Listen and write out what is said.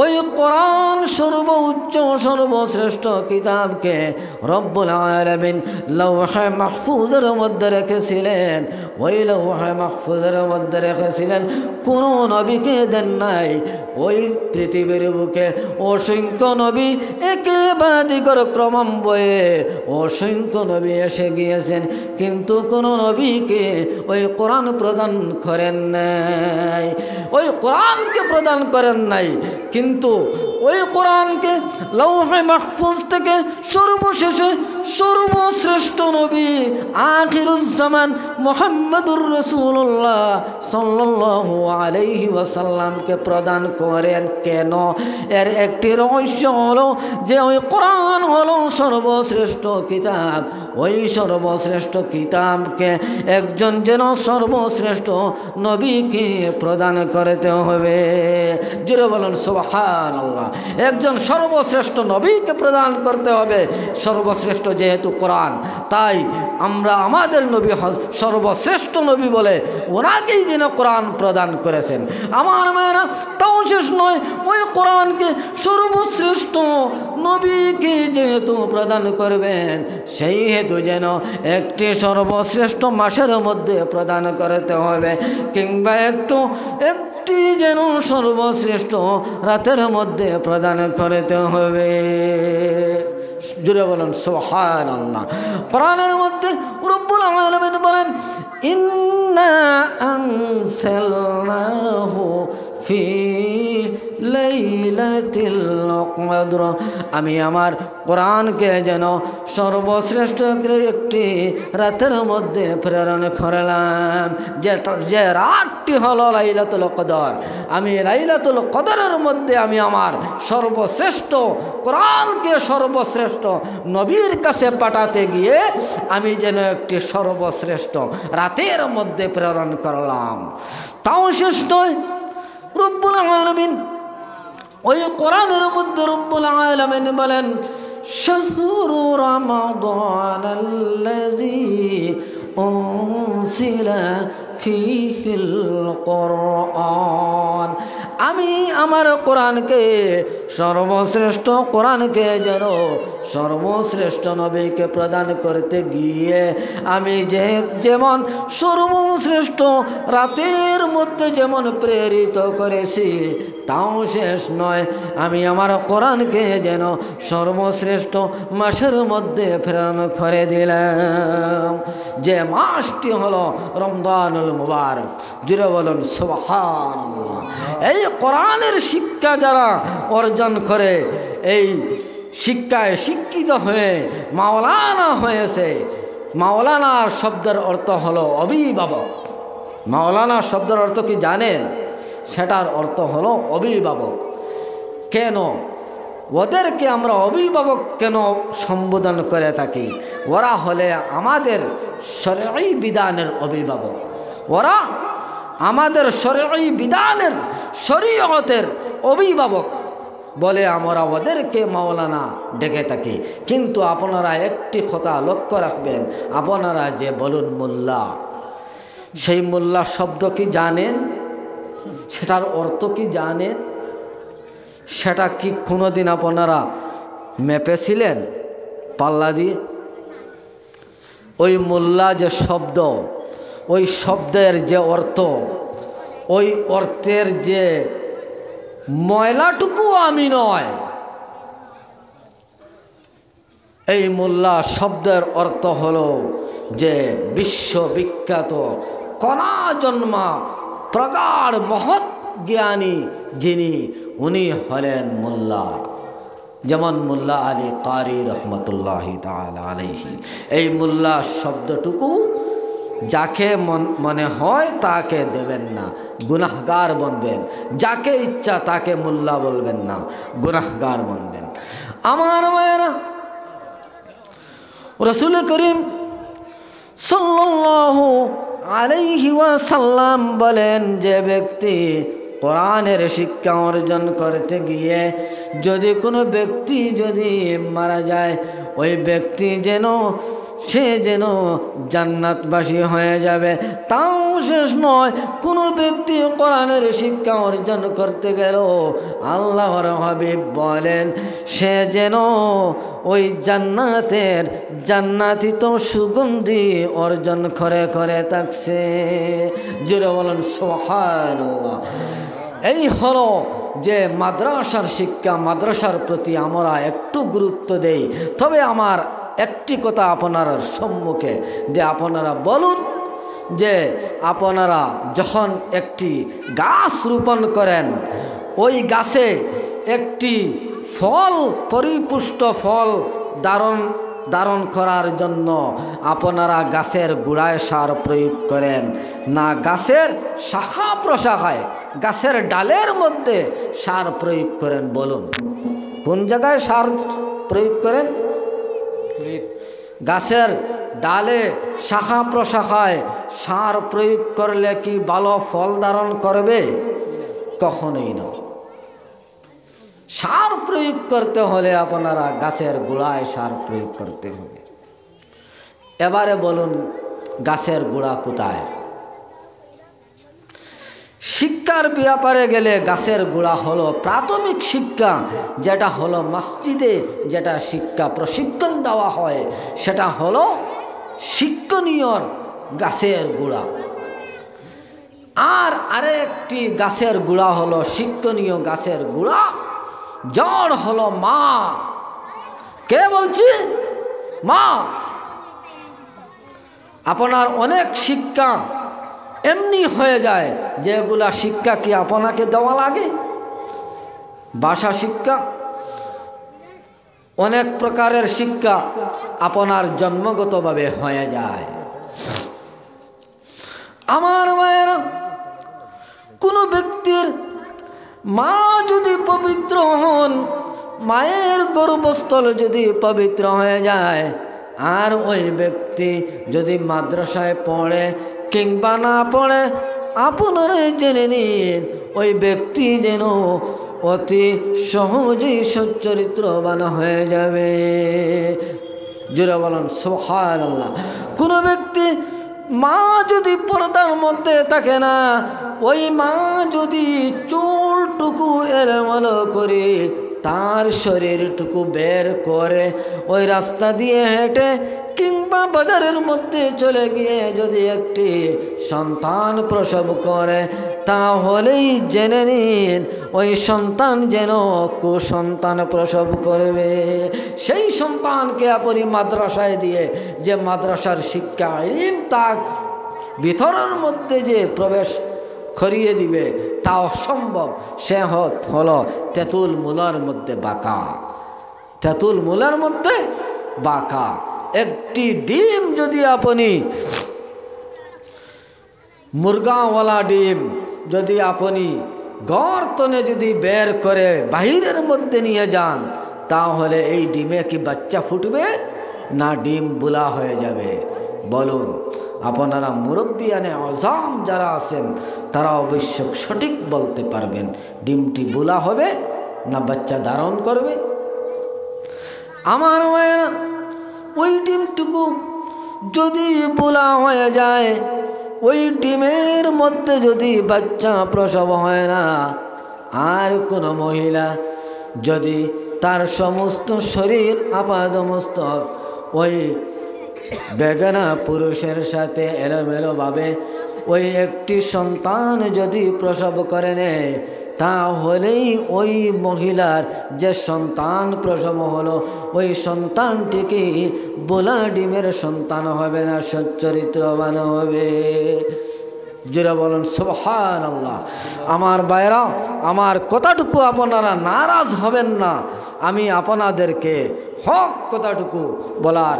ওই কোরআন সর্বোচ্চ সর্বশ্রেষ্ঠ কিতাবকে রব্বুল আলামিন লৌহে মাহফুজের মধ্যে রেখেছিলেন। ওই লৌহে মাহফুজের মধ্যে রেখেছিলেন, কোনো নবীকে দেন নাই। ওই পৃথিবীর বুকে অসংখ্য নবী একেবারে ক্রমান্বয়ে অসংখ্য নবী এসে গিয়েছেন, কিন্তু কোনো নবীকে ওই কোরআন প্রদান করেন নাই, ওই কোরআনকে প্রদান করেন নাই। কিন্তু ওই কোরআনকে লৌহে মাহফুজ থেকে সর্বশেষে সর্বশ্রেষ্ঠ নবী আখিরুজ্জামান মুহাম্মদুর রাসূলুল্লাহ সাল্লাল্লাহু আলাইহি ওয়াসাল্লামকে প্রদান করেন। কেন? এর একটি রহস্য হলো যে ওই কোরআন হলো সর্বশ্রেষ্ঠ কিতাব। ওই সর্বশ্রেষ্ঠ কিতাবকে একজন যেন সর্বশ্রেষ্ঠ নবীকে প্রদান করতে হবে। জোরে বলুন সুবহানাল্লাহ। একজন সর্বশ্রেষ্ঠ নবীকে প্রদান করতে হবে। সর্বশ্রেষ্ঠ যেহেতু কোরআন, তাই আমরা আমাদের নবী সর্বশ্রেষ্ঠ নবী বলে ওনাকেই যেন কোরআন প্রদান করেছেন। আমার মেয়েরা, তাও শেষ নয়, ওই কোরআনকে সর্বশ্রেষ্ঠ নবীকে যেহেতু প্রদান করবেন, সেই হেতু যেন একটি সর্বশ্রেষ্ঠ মাসের মধ্যে প্রদান করতে হবে, কিংবা একটি যেন সর্বশ্রেষ্ঠ রাতের মধ্যে প্রদান করতে হবে। জুড়ে বলেন সুবহানাল্লাহ। কোরআনের মধ্যে রব্বুল আলামিন বলেন, ইন্না আনসালনাহু ফি লাইলাতিল কদর। আমি আমার কোরআনকে যেন সর্বশ্রেষ্ঠ একটি রাতের মধ্যে প্রেরণ করলাম, যে রাতটি হলো লাইলাতুল কদর। আমি লাইলাতুল কদরের মধ্যে আমি আমার সর্বশ্রেষ্ঠ কোরআনকে সর্বশ্রেষ্ঠ নবীর কাছে পাঠাতে গিয়ে আমি যেন একটি সর্বশ্রেষ্ঠ রাতের মধ্যে প্রেরণ করলাম। তাও শেষ নয়, রব্বুল আলামিন ওই কোরআনের মধ্যে রব্বুল আলামিন বলেন, শাহরু রমাদানাল্লাযী উনজিলা ফীহিল কুরআন। আমি আমার কোরআনকে সর্বশ্রেষ্ঠ কোরআনকে যেন সর্বশ্রেষ্ঠ নবীকে প্রদান করতে গিয়ে আমি যেমন সর্বশ্রেষ্ঠ রাতের মধ্যে যেমন প্রেরিত করেছি, তাও শেষ নয়, আমি আমার কোরআনকে যেন সর্বশ্রেষ্ঠ মাসের মধ্যে প্রেরণ করে দিলাম, যে মাসটি হলো রমজানুল মুবারক। জুড়ে বলুন সুবহানাল্লাহ। এই কোরআনের শিক্ষা যারা অর্জন করে, এই শিক্ষায় শিক্ষিত হয়ে মাওলানা হয়েছে। মাওলানার শব্দের অর্থ হলো অভিভাবক। মাওলানা শব্দের অর্থ কি জানেন? সেটার অর্থ হলো অভিভাবক। কেন ওদেরকে আমরা অভিভাবক কেন সম্বোধন করে থাকি? ওরা হলে আমাদের শরঈ বিধানের অভিভাবক, ওরা আমাদের শরঈ বিধানের শরীয়তের অভিভাবক বলে আমরা ওদেরকে মাওলানা ডেকে থাকি। কিন্তু আপনারা একটি কথা লক্ষ্য রাখবেন, আপনারা যে বলুন মোল্লা, সেই মোল্লা শব্দ কি জানেন? সেটার অর্থ কি জানেন? সেটা কি কোনোদিন আপনারা মেপেছিলেন পাল্লা দিয়ে? ওই মোল্লা যে শব্দ, ওই শব্দের যে অর্থ, ওই অর্থের যে ময়লাটুকু আমি নয়। এই মোল্লা শব্দের অর্থ হলো যে বিশ্ববিখ্যাত কণা জন্মা প্রগাঢ় মহৎ জ্ঞানী যিনি, উনি হলেন মোল্লা। যেমন মোল্লা আলী কারি রহমতুল্লাহি তাআলা আলাইহি। এই মোল্লা শব্দটুকু যাকে মনে হয় তাকে দেবেন না, গুনাহগার বলবেন। যাকে ইচ্ছা তাকে মোল্লা বলবেন না, গুনাহগার বলবেন। আমার মায়েরা, রাসূল করিম সাল্লাল্লাহু আলাইহি ওয়াসাল্লাম বলেন, যে ব্যক্তি কোরআনের শিক্ষা অর্জন করতে গিয়ে যদি কোনো ব্যক্তি যদি মারা যায়, ওই ব্যক্তি যেন জান্নাতবাসী হয়ে যাবে। তাও শেষ নয়, কোনো ব্যক্তি কোরআনের শিক্ষা অর্জন করতে গেল আল্লাহর হাবিব বলেন সে যেন ওই জান্নাতি তো সুগন্ধি অর্জন করে করে থাকছে। জোরে বলেন সুবহানাল্লাহ। এই হলো যে মাদ্রাসার শিক্ষা, মাদ্রাসার প্রতি আমরা একটু গুরুত্ব দেই। তবে আমার একটি কথা আপনার সম্মুখে, যে আপনারা বলুন যে আপনারা যখন একটি গাছ রোপণ করেন, ওই গাছে একটি ফল, পরিপুষ্ট ফল ধারণ করার জন্য আপনারা গাছের গোড়ায় সার প্রয়োগ করেন না গাছের শাখা প্রশাখায়, গাছের ডালের মধ্যে সার প্রয়োগ করেন? বলুন কোন জায়গায় সার প্রয়োগ করেন? গাছের ডালে শাখা প্রশাখায় সার প্রয়োগ করলে কি ভালো ফল ধারণ করবে? কখনোই না। সার প্রয়োগ করতে হলে আপনারা গাছের গোড়ায় সার প্রয়োগ করতে হবে। এবারে বলুন গাছের গোড়া কোথায়? শিক্ষার ব্যাপারে গেলে গাছের গোড়া হলো প্রাথমিক শিক্ষা, যেটা হলো মসজিদে যেটা শিক্ষা প্রশিক্ষণ দেওয়া হয়, সেটা হলো শিক্ষণীয় গাছের গোড়া। আর আরেকটি গাছের গোড়া হলো শিক্ষণীয় গাছের গোড়া, জড় হলো মা। কে বলছি? মা। আপনার অনেক শিক্ষা এমনি হয়ে যায় যেগুলা শিক্ষা কি আপনাকে দেওয়া লাগে? ভাষা শিক্ষা, অনেক প্রকারের শিক্ষা আপনার জন্মগতভাবে হয়ে যায়। আমার মায়েরা, কোনো ব্যক্তির মা যদি পবিত্র হন, মায়ের গর্ভস্থল যদি পবিত্র হয়ে যায়, আর ওই ব্যক্তি যদি মাদ্রাসায় পড়ে কিংবা না পড়ে, আপনারা জেনে নিন ওই ব্যক্তি যেন অতি সহজেই সচ্চরিত্রবান হয়ে যাবে। জোরে বলেন সুবহানাল্লাহ। কোনো ব্যক্তি মা যদি পর্দার মধ্যে থাকে না, ওই মা যদি চুলটুকু এলোমেলো করে তার শরীরটুকু বের করে ওই রাস্তা দিয়ে হেঁটে কিংবা বাজারের মধ্যে চলে গিয়ে যদি একটি সন্তান প্রসব করে, তাহলেই জেনে নিন ওই সন্তান যেন কুসন্তান প্রসব করবে। সেই সন্তানকে আপনি মাদ্রাসায় দিয়ে যে মাদ্রাসার শিক্ষা ইলম তার ভিতরের মধ্যে যে প্রবেশ করিয়ে দিবে তা অসম্ভব। সে হলো তেঁতুল মূলার মধ্যে বাঁকা, তেঁতুল মূলার মধ্যে বাঁকা। একটি ডিম যদি আপনি, মুরগাওয়ালা ডিম যদি আপনি গর্তনে যদি বের করে বাহিরের মধ্যে নিয়ে যান, তাহলে এই ডিমে কি বাচ্চা ফুটবে না ডিম বুলা হয়ে যাবে? বলুন আপনারা মুরব্বিয়ানে আজম যারা আছেন তারা অবশ্য সঠিক বলতে পারবেন, ডিমটি বুলা হবে না বাচ্চা ধারণ করবে? আমার মায়েরা, ওই ডিমটুকু যদি বুলা হয়ে যায়, ওই ডিমের মধ্যে যদি বাচ্চা প্রসব হয় না, আর কোনো মহিলা যদি তার সমস্ত শরীর আপাদমস্তক ওই বেগানা পুরুষের সাথে এলোমেলোভাবে ওই একটি সন্তান যদি প্রসব করে নেয়, তাহলেই ওই মহিলার যে সন্তান প্রসব হলো ওই সন্তানটিকে বোলা ডিমের সন্তান হবে না, সচ্চরিত্রবান হবে। জোরে বলেন সুবহানাল্লাহ। আমার ভাইরা, আমার কথাটুকু আপনারা নারাজ হবেন না, আমি আপনাদেরকে হক কথাটুকু বলার